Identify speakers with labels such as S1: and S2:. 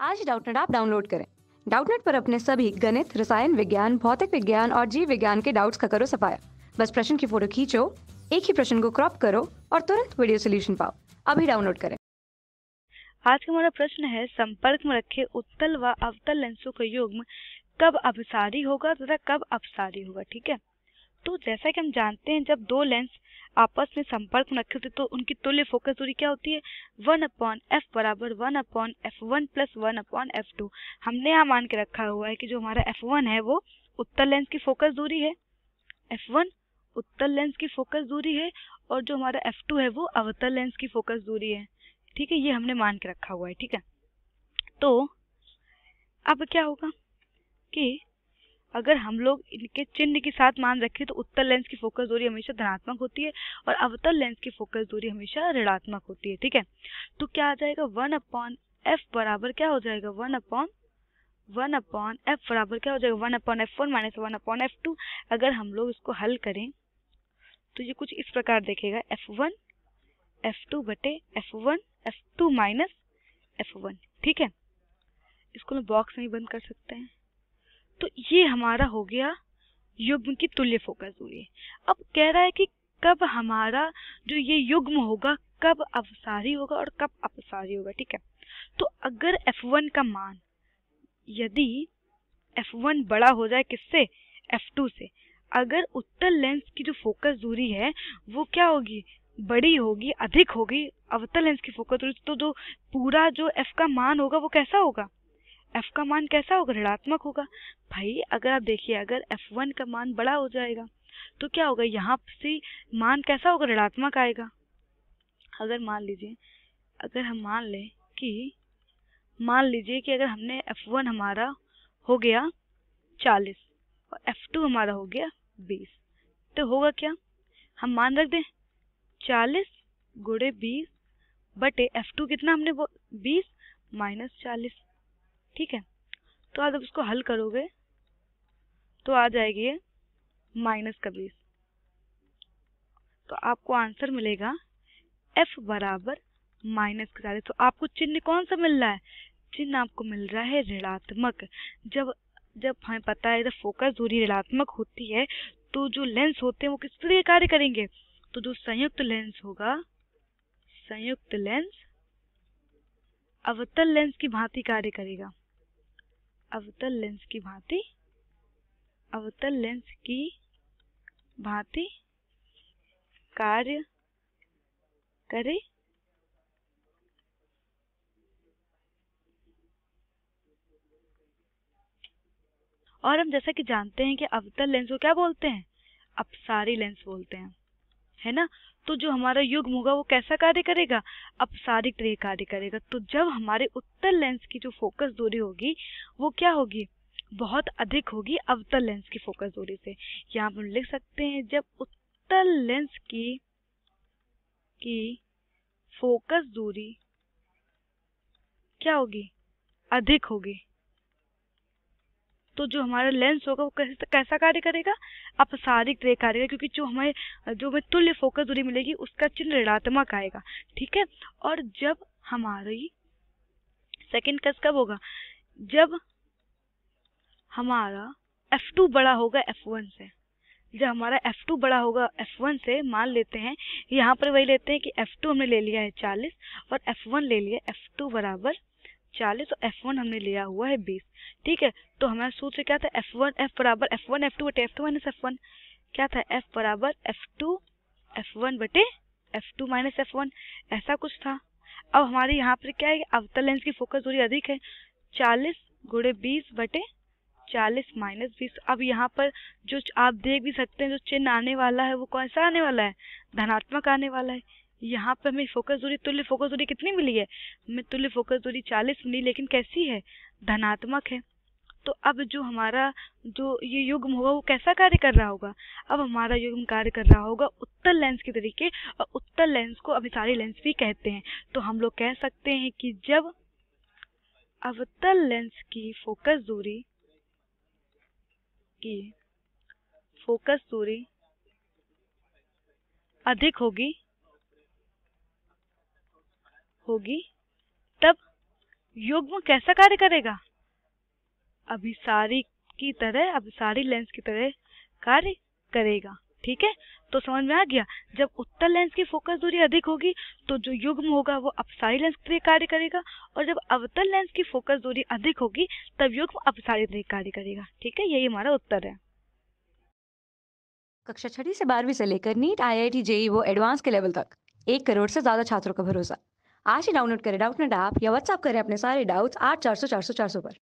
S1: आज Doubtnut app download करें। Doubtnut पर अपने सभी गणित, रसायन विज्ञान, भौतिक विज्ञान और जीव विज्ञान के डाउट्स का करो सफाया। बस प्रश्न की फोटो खींचो, एक ही प्रश्न को क्रॉप करो और तुरंत वीडियो सोल्यूशन पाओ। अभी डाउनलोड करें।
S2: आज का हमारा प्रश्न है, संपर्क में रखे उत्तल व अवतल लेंसों का युग्म कब अपसारी होगा तथा कब अपसारी होगा। ठीक है, तो जैसा कि हम जानते हैं, जब दो लेंस आपस में संपर्क में रखे होते तो उनकी तुल्य फोकस दूरी क्या होती है, 1/f बराबर 1/f1 प्लस 1/f2। हमने यहाँ मान के रखा हुआ है कि जो हमारा f1 है वो उत्तल लेंस की फोकस दूरी है, f1 उत्तल लेंस की फोकस दूरी है, और जो हमारा f2 है वो अवतल लेंस की फोकस दूरी है। ठीक है, ये हमने मान के रखा हुआ है। ठीक है, तो अब क्या होगा कि अगर हम लोग इनके चिन्ह के साथ मान रखें तो उत्तल लेंस की फोकस दूरी हमेशा धनात्मक होती है और अवतल लेंस की फोकस दूरी हमेशा ऋणात्मक होती है। ठीक है, तो क्या आ जाएगा, 1/f बराबर क्या हो जाएगा, 1/f बराबर क्या हो जाएगा, 1/f1 माइनस 1/f2। अगर हम लोग इसको हल करें तो ये कुछ इस प्रकार देखेगा, f1 f2 बटे f1 f2 माइनस f1। ठीक है, इसको मैं बॉक्स में ही बंद कर सकते हैं। तो ये हमारा हो गया युग्म की तुल्य फोकस दूरी। अब कह रहा है कि कब हमारा जो ये युग्म होगा कब अपसारी होगा और कब अपसारी होगा। ठीक है, तो अगर f1 का मान, यदि f1 बड़ा हो जाए किससे, f2 से, अगर उत्तल लेंस की जो फोकस दूरी है वो क्या होगी, बड़ी होगी, अधिक होगी अवतल लेंस की फोकस दूरी, तो जो पूरा जो f का मान होगा वो कैसा होगा, f का मान कैसा होगा, ऋणात्मक होगा। भाई अगर आप देखिए, अगर f1 का मान बड़ा हो जाएगा तो क्या होगा, यहाँ से मान कैसा होगा, ऋणात्मक आएगा। अगर मान लीजिए, अगर हम मान लीजिए कि अगर हमने f1 हमारा हो गया 40 और f2 हमारा हो गया 20, तो होगा क्या, हम मान रख दें 40 गुणे 20 बटे f2 कितना हमने 20 माइनस 40। ठीक है, तो आप जब इसको हल करोगे तो आ जाएगी ये माइनस का 20, तो आपको आंसर मिलेगा f बराबर माइनस का 40। तो आपको चिन्ह कौन सा मिल रहा है, चिन्ह आपको मिल रहा है ऋणात्मक। जब हमें पता है जब फोकस दूरी ऋणात्मक होती है तो जो लेंस होते हैं वो किस तरह कार्य करेंगे, तो जो संयुक्त लेंस होगा, संयुक्त लेंस अवतल लेंस की भांति कार्य करेगा, अवतल लेंस की भांति, अवतल लेंस की भांति कार्य करे। और हम जैसा कि जानते हैं कि अवतल लेंस को क्या बोलते हैं, अपसारी लेंस बोलते हैं, है ना। तो जो हमारा युग्म होगा वो कैसा कार्य करेगा, अपसारिक तरह कार्य करेगा। तो जब हमारे उत्तल लेंस की जो फोकस दूरी होगी वो क्या होगी, बहुत अधिक होगी अवतल लेंस की फोकस दूरी से। यहाँ पर लिख सकते हैं, जब उत्तल लेंस की फोकस दूरी क्या होगी, अधिक होगी, तो जो हमारा लेंस होगा वो कैसा कार्य करेगा, अपसारिक तरह कार्य करेगा, क्योंकि जो हमें तुल्य फोकस दूरी मिलेगी उसका चिन्ह ऋणात्मक आएगा। ठीक है, और जब हमारी सेकंड केस कब होगा, जब हमारा f2 बड़ा होगा f1 से। जब हमारा f2 बड़ा होगा f1 से, मान लेते हैं यहाँ पर वही लेते हैं कि f2 हमने ले लिया है 40 और f1 ले लिया f2 बराबर 40 और f1 हमने लिया हुआ है 20। ठीक है, तो हमारा सूत्र क्या था, f बराबर f1 f2 बटे f2 माइनस f1। क्या था, f बराबर f2 f1 बटे f2 माइनस f1, ऐसा कुछ था। अब हमारे यहाँ पर क्या है, अवतल लेंस की फोकस दूरी अधिक है, 40 गुणे 20 बटे 40 माइनस 20। अब यहाँ पर जो आप देख भी सकते हैं जो चिन्ह आने वाला है वो कैसा आने वाला है, धनात्मक आने वाला है। यहाँ पर हमें फोकस दूरी, तुल्य फोकस दूरी कितनी मिली है, हमें तुल्य फोकस दूरी 40 मिली, लेकिन कैसी है, धनात्मक है। तो अब जो हमारा जो ये युग्म होगा वो कैसा कार्य कर रहा होगा, अब हमारा युग्म कार्य कर रहा होगा उत्तल लेंस के तरीके, और उत्तल लेंस को अभिसारी लेंस भी कहते हैं। तो हम लोग कह सकते हैं कि जब अवतल लेंस की फोकस दूरी अधिक होगी तब युग्म कैसा कार्य करेगा? अभिसारी की तरह, अभिसारी लेंस की तरह कार्य करेगा। ठीक है, तो समझ में आ गया। जब उत्तल लेंस की फोकस दूरी अधिक होगी तो जो युग्म होगा वो अपसारी लेंस की तरह कार्य करेगा, और जब अवतल लेंस की फोकस दूरी अधिक होगी तब युग्म अपसारी तरह कार्य करेगा। ठीक है, यही हमारा उत्तर है।
S1: कक्षा 6वीं से 12वीं से लेकर नीट, IIT, JEE वो एडवांस के लेवल तक 1 करोड़ से ज्यादा छात्रों का भरोसा। आज ही डाउनलोड करें डाउटनेट ऐप या व्हाट्सएप करें अपने सारे डाउट्स 8400 400 400 पर।